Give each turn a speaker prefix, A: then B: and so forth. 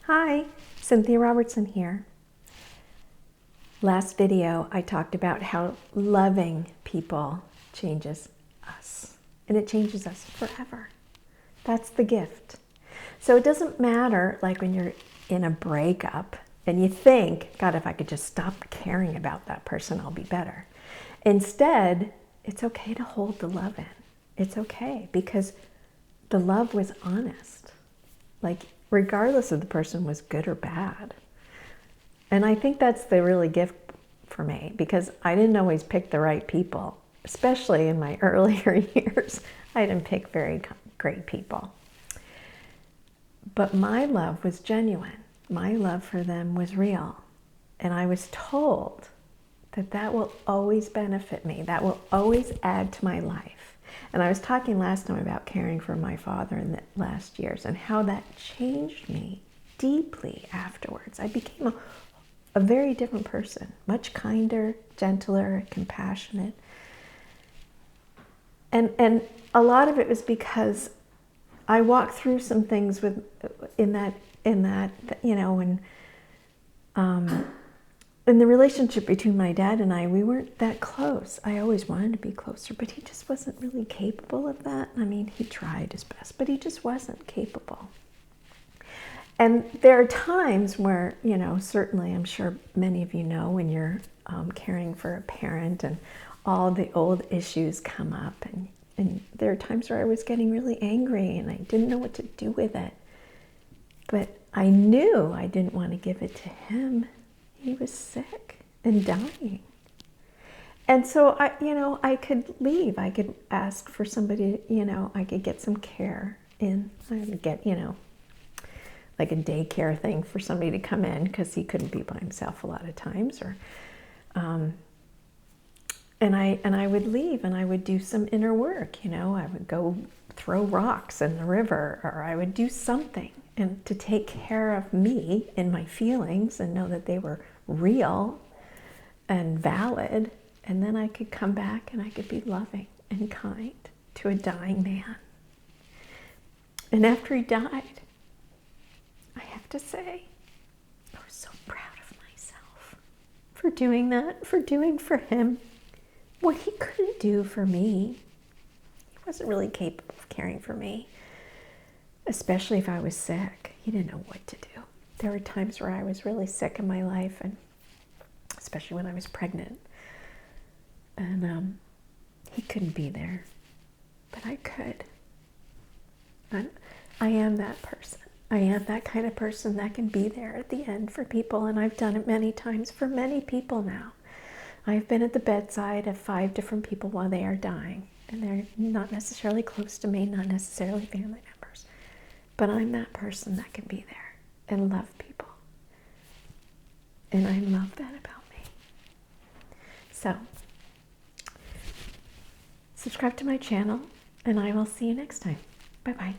A: Hi, Cynthia Robertson here. Last video, I talked about how loving people changes us, and it changes us forever. That's the gift. So it doesn't matter, like when you're in a breakup and you think, God, if I could just stop caring about that person, I'll be better. Instead, it's okay to hold the love in. It's okay because the love was honest. Like, regardless if the person was good or bad. And I think that's the really gift for me, because I didn't always pick the right people, especially in my earlier years. I didn't pick very great people. But my love was genuine. My love for them was real. And I was told that that will always benefit me. That will always add to my life. And I was talking last time about caring for my father in the last years and how that changed me deeply afterwards. I became a very different person, much kinder, gentler, compassionate. And a lot of it was because I walked through some things in that you know, in the relationship between my dad and I, we weren't that close. I always wanted to be closer, but he just wasn't really capable of that. I mean, he tried his best, but he just wasn't capable. And there are times where, you know, certainly I'm sure many of you know when you're caring for a parent and all the old issues come up. And there are times where I was getting really angry and I didn't know what to do with it. But I knew I didn't want to give it to him. He was sick and dying. And so I could leave. I could ask for somebody, I could get some care in. I would get, like a daycare thing for somebody to come in because he couldn't be by himself a lot of times. Or, and I would leave and I would do some inner work. I would go throw rocks in the river, or I would do something and to take care of me and my feelings and know that they were real and valid. And then I could come back and I could be loving and kind to a dying man. And after he died, I have to say, I was so proud of myself for doing that, for doing for him what he couldn't do for me. He wasn't really capable of caring for me, especially if I was sick. He didn't know what to do. There were times where I was really sick in my life, and especially when I was pregnant. And he couldn't be there, but I could. And I am that person. I am that kind of person that can be there at the end for people, and I've done it many times for many people now. I've been at the bedside of 5 different people while they are dying, and they're not necessarily close to me, not necessarily family members, but I'm that person that can be there and love people. And I love that about me. So, subscribe to my channel, and I will see you next time. Bye-bye.